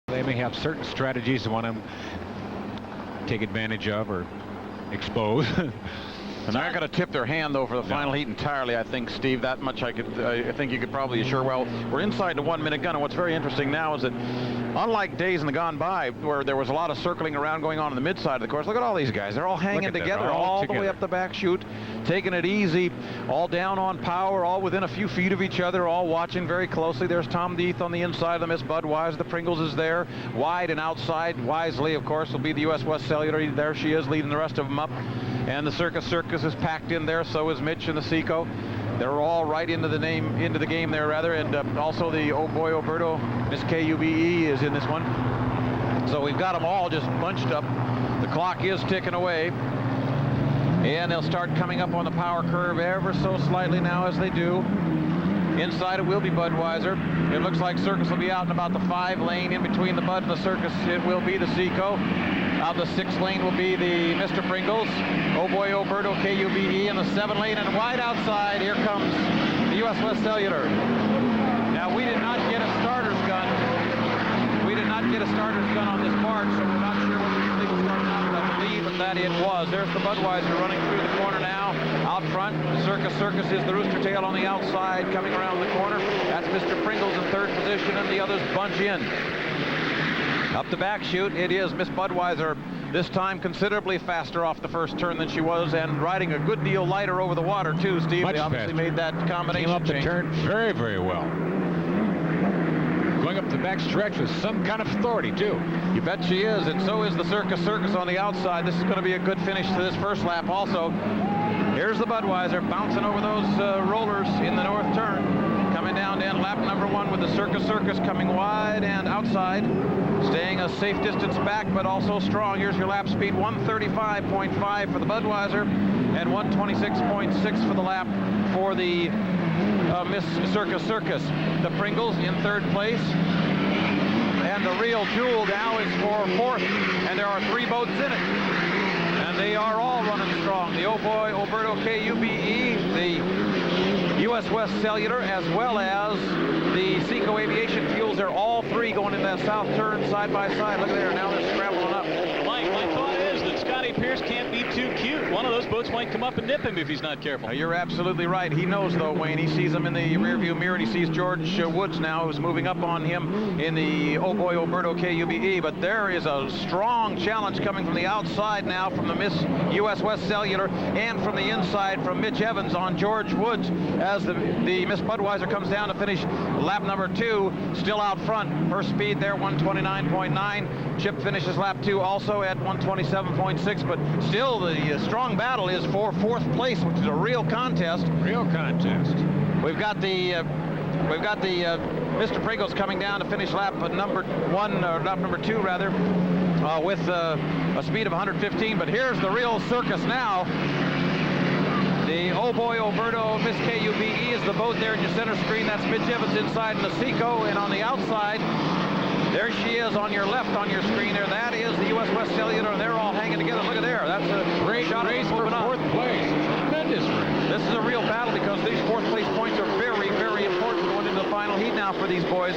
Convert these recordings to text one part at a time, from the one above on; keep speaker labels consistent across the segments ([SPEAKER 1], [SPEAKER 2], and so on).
[SPEAKER 1] They may have certain strategies they want to take advantage of or expose.
[SPEAKER 2] And they're not going to tip their hand, though, for the final heat entirely, I think, Steve. That much I think you could probably assure. Well, we're inside the 1 minute gun, and what's very interesting now is that unlike days in the gone by where there was a lot of circling around going on in the mid side of the course, look at all these guys. They're all hanging together all the way up the back chute, taking it easy, all down on power, all within a few feet of each other, all watching very closely. There's Tom Deeth on the inside of the Miss Budweiser. The Pringles is there, wide and outside. Wisely, of course, will be the U.S. West Cellular. There she is, leading the rest of them up. And the Circus is packed in there. So is Mitch and the Seco. They're all right into the game there, rather. And also the Oh Boy Oberto, Miss KUBE is in this one. So we've got them all just bunched up. The clock is ticking away. And they'll start coming up on the power curve ever so slightly now as they do. Inside it will be Budweiser. It looks like Circus will be out in about the 5 lane. In between the Bud and the Circus, it will be the Seco. Out the 6 lane will be the Mr. Pringles. Oh Boy Oberto KUBE in the 7 lane, and wide outside, here comes the U.S. West Cellular. Now, we did not get a starter's gun. We did not get a starter's gun on this part, so we're not sure what the legal start now, but I believe that it was. There's the Budweiser running through the corner now. Out front, the Circus is the Rooster Tail on the outside, coming around the corner. That's Mr. Pringles in 3rd position, and the others bunch in. Up the back chute, it is Miss Budweiser, this time considerably faster off the first turn than she was, and riding a good deal lighter over the water, too, Steve.
[SPEAKER 1] Much
[SPEAKER 2] they obviously
[SPEAKER 1] faster.
[SPEAKER 2] made that combination
[SPEAKER 1] Came up
[SPEAKER 2] change.
[SPEAKER 1] the turn very, very well. Going up the back stretch with some kind of authority, too.
[SPEAKER 2] You bet she is, and so is the Circus on the outside. This is going to be a good finish to this first lap also. Here's the Budweiser bouncing over those rollers in the north turn. Coming down to end lap number 1 with the Circus coming wide and outside. Staying a safe distance back, but also strong. Here's your lap speed, 135.5 for the Budweiser and 126.6 for the lap for the Miss Circus. The Pringles in 3rd place. And the real jewel now is for 4th, and there are 3 boats in it. And they are all running strong. The Oh Boy Oberto KUBE, the U.S. West Cellular, as well as the Seco Aviation Fuels. They're all 3 going in that south turn side by side. Look at there, now they're scrambling up.
[SPEAKER 3] My thought is that Scotty Pierce can't be too cute. One of those boats might come up and nip him if he's not careful.
[SPEAKER 2] You're absolutely right. He knows, though, Wayne. He sees him in the rearview mirror, and he sees George Woods now, who's moving up on him in the Oh Boy Oberto KUBE. But there is a strong challenge coming from the outside now from the Miss U.S. West Cellular, and from the inside from Mitch Evans on George Woods, as the Miss Budweiser comes down to finish lap number 2, still out front. Her speed there, 129.9. Chip finishes lap 2 also at 127.6, but still the strong battle is for 4th place, which is a real contest.
[SPEAKER 1] Real contest.
[SPEAKER 2] We've got the Mr. Pringles coming down to finish lap number 1, or lap number 2 rather, with a speed of 115. But here's the real circus now. The Oh Boy Oberto Miss KUBE is the boat there in your center screen. That's Mitch Evans inside in the Seco, and on the outside, there she is on your left on your screen there. That is the U.S. West Cellular, and they're all hanging together. Look at there. That's a
[SPEAKER 1] Great
[SPEAKER 2] shot
[SPEAKER 1] race for
[SPEAKER 2] moving up.
[SPEAKER 1] 4th place. Tremendous race.
[SPEAKER 2] This is a real battle because these 4th place points are very, very important going into the final heat now for these boys.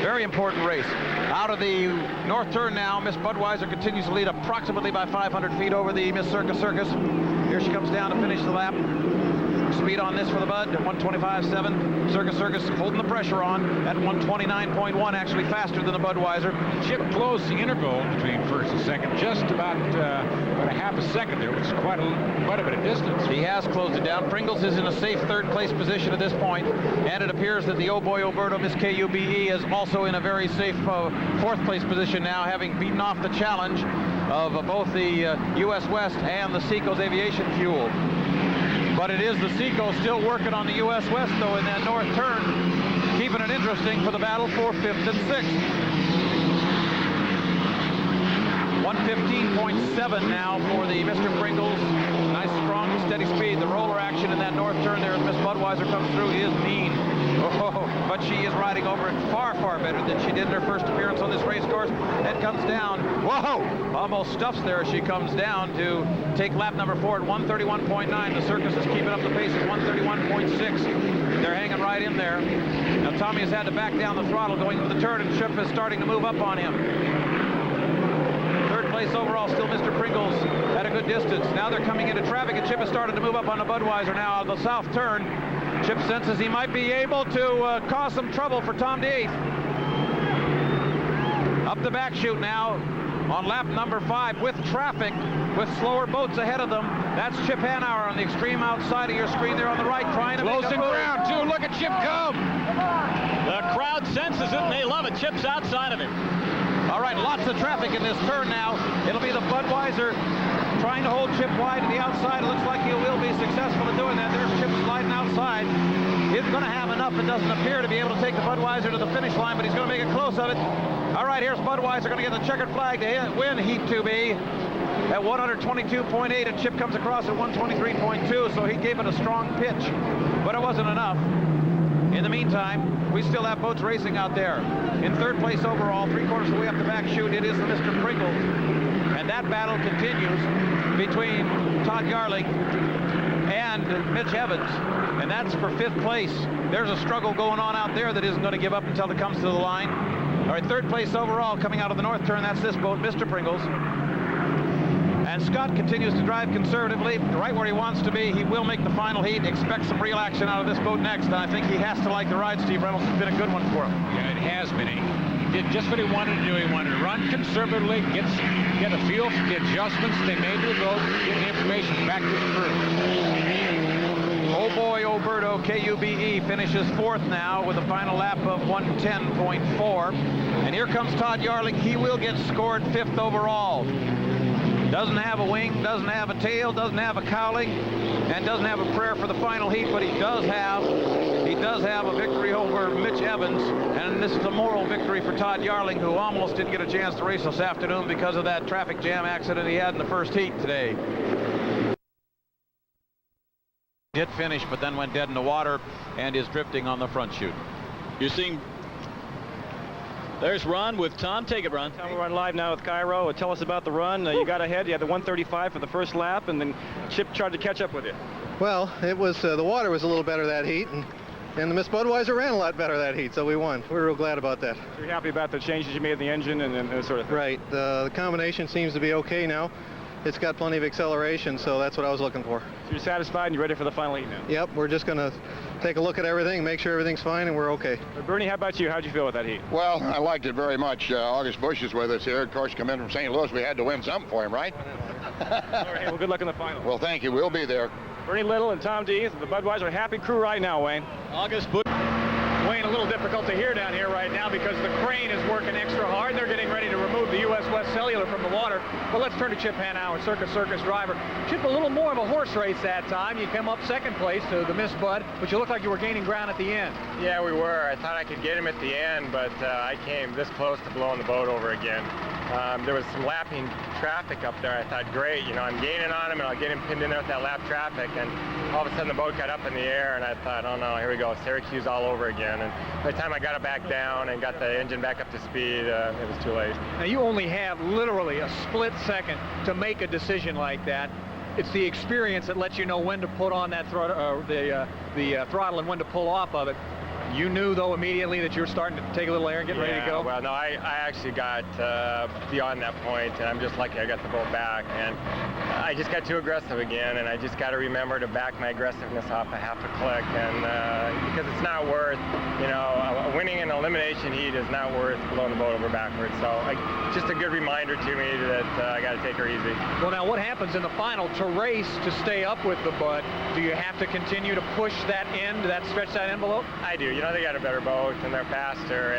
[SPEAKER 2] Very important race. Out of the north turn now, Miss Budweiser continues to lead approximately by 500 feet over the Miss Circus. Here she comes down to finish the lap. Speed on this for the Bud, 125.7. Circus holding the pressure on at 129.1, actually faster than the Budweiser.
[SPEAKER 1] Chip closed the interval between 1st and 2nd, just about a half a second there, which is quite a bit of distance.
[SPEAKER 2] He has closed it down. Pringles is in a safe 3rd place position at this point, and it appears that the Oh Boy Oberto Miss KUBE is also in a very safe 4th place position now, having beaten off the challenge of both the U.S. West and the Seco's Aviation Fuel. But it is the Seco still working on the U.S. West, though, in that north turn, keeping it interesting for the battle for 5th and 6th. 115.7 now for the Mr. Pringles. Nice, strong, steady speed. The roller action in that north turn there as Miss Budweiser comes through is mean. Oh, but she is riding over it far, far better than she did in her first appearance on this race course. Head comes down. Whoa! Almost stuffs there as she comes down to take lap number 4 at 131.9. The Circus is keeping up the pace at 131.6. They're hanging right in there. Now Now Tommy has had to back down the throttle going into the turn, and Chip is starting to move up on him. Third place overall, still Mr. Pringles at a good distance. Now they're coming into traffic, and Chip has started to move up on the Budweiser now on the south turn. Chip senses he might be able to cause some trouble for Tom DeAth. Up the back chute now on lap number 5 with traffic, with slower boats ahead of them. That's Chip Hanauer on the extreme outside of your screen there on the right, trying to
[SPEAKER 1] Close
[SPEAKER 2] make a
[SPEAKER 1] in
[SPEAKER 2] move.
[SPEAKER 1] ground, too. Look at Chip come.
[SPEAKER 3] The crowd senses it, and they love it. Chip's outside of him.
[SPEAKER 2] All right, lots of traffic in this turn now. It'll be the Budweiser trying to hold Chip wide to the outside. It looks like he will be successful in doing that. There's Chip sliding outside. He's going to have enough, it doesn't appear, to be able to take the Budweiser to the finish line, but he's going to make it close of it. All right, here's Budweiser going to get the checkered flag to win Heat 2B at 122.8, and Chip comes across at 123.2, so he gave it a strong pitch, but it wasn't enough. In the meantime, we still have boats racing out there. In third place overall, 3/4 of the way up the back chute, it is the Mr. Pringles. And that battle continues between Todd Garling and Mitch Evans. And that's for 5th place. There's a struggle going on out there that isn't going to give up until it comes to the line. All right, third place overall coming out of the north turn. That's this boat, Mr. Pringles. And Scott continues to drive conservatively, right where he wants to be. He will make the final heat. Expect some real action out of this boat next. And I think he has to like the ride. Steve Reynolds has been a good one for him.
[SPEAKER 1] Yeah, it has been. He did just what he wanted to do. He wanted to run conservatively, get a feel for the adjustments they made to the boat, get the information back to the crew.
[SPEAKER 2] Oh boy, Oberto, KUBE, finishes 4th now with a final lap of 110.4. And here comes Todd Yarling. He will get scored 5th overall. Doesn't have a wing, doesn't have a tail, doesn't have a cowling, and doesn't have a prayer for the final heat, but he does have a victory over Mitch Evans, and this is a moral victory for Todd Yarling, who almost didn't get a chance to race this afternoon because of that traffic jam accident he had in the first heat today. Did finish, but then went dead in the water and is drifting on the front chute.
[SPEAKER 3] You're seeing... There's Ron with Tom. Take it, Ron.
[SPEAKER 4] Tom, we're on live now with KIRO. Tell us about the run. You got ahead. You had the 135 for the first lap, and then Chip tried to catch up with you.
[SPEAKER 5] Well, it was the water was a little better that heat, and the Miss Budweiser ran a lot better that heat, so we won. We're real glad about that.
[SPEAKER 4] So you're happy about the changes you made in the engine and that sort of thing?
[SPEAKER 5] Right. The combination seems to be okay now. It's got plenty of acceleration, so that's what I was looking for.
[SPEAKER 4] So you're satisfied and you're ready for the final heat now?
[SPEAKER 5] Yep, we're just going to take a look at everything, make sure everything's fine, and we're okay.
[SPEAKER 4] Bernie, how about you? How'd you feel with that heat?
[SPEAKER 6] Well, I liked it very much. August Bush is with us here. Of course, coming from St. Louis, we had to win something for him, right?
[SPEAKER 4] All right, well, good luck in the final.
[SPEAKER 6] Well, thank you. We'll be there.
[SPEAKER 4] Bernie Little and Tom DeAth, the Budweiser happy crew right now, Wayne.
[SPEAKER 3] August Bush.
[SPEAKER 7] Wayne, a little difficult to hear down here right now because the crane is working extra hard. They're getting ready to remove the U.S. West Cellular from the water. But let's turn to Chip Hanauer, Circus driver. Chip, a little more of a horse race that time. You came up 2nd place to the Miss Bud, but you looked like you were gaining ground at the end.
[SPEAKER 8] Yeah, we were. I thought I could get him at the end, but I came this close to blowing the boat over again. There was some lapping traffic up there. I thought, great, you know, I'm gaining on him and I'll get him pinned in there with that lap traffic. And all of a sudden the boat got up in the air and I thought, oh no, here we go, Syracuse all over again. And by the time I got it back down and got the engine back up to speed, it was too late.
[SPEAKER 7] Now you only have literally a split second to make a decision like that. It's the experience that lets you know when to put on that throttle and when to pull off of it. You knew, though, immediately that you were starting to take a little air and get ready to go?
[SPEAKER 8] Well, no, I actually got beyond that point, and I'm just lucky I got the boat back. And I just got too aggressive again, and I just got to remember to back my aggressiveness off a half a click. And because it's not worth, you know, winning an elimination heat is not worth blowing the boat over backwards. So just a good reminder to me that I got to take her easy.
[SPEAKER 7] Well, now what happens in the final to race to stay up with the Bud? Do you have to continue to push that end, stretch that envelope?
[SPEAKER 8] I do. You know, they got a better boat and they're faster,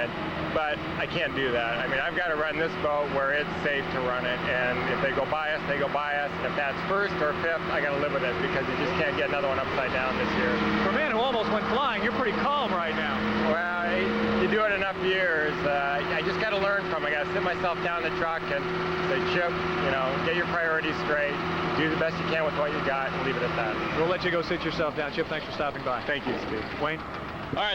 [SPEAKER 8] but I can't do that. I mean, I've got to run this boat where it's safe to run it, and if they go by us, they go by us. And if that's 1st or 5th, I got to live with it because you just can't get another one upside down this year.
[SPEAKER 7] For a man who almost went flying, you're pretty calm right now.
[SPEAKER 8] Well, you do it enough years. I just got to learn from it. I got to sit myself down in the truck and say, Chip, you know, get your priorities straight. Do the best you can with what you got and leave it at that.
[SPEAKER 7] We'll let you go sit yourself down. Chip, thanks for stopping by.
[SPEAKER 8] Thank you, Steve.
[SPEAKER 7] Wayne?
[SPEAKER 3] All right.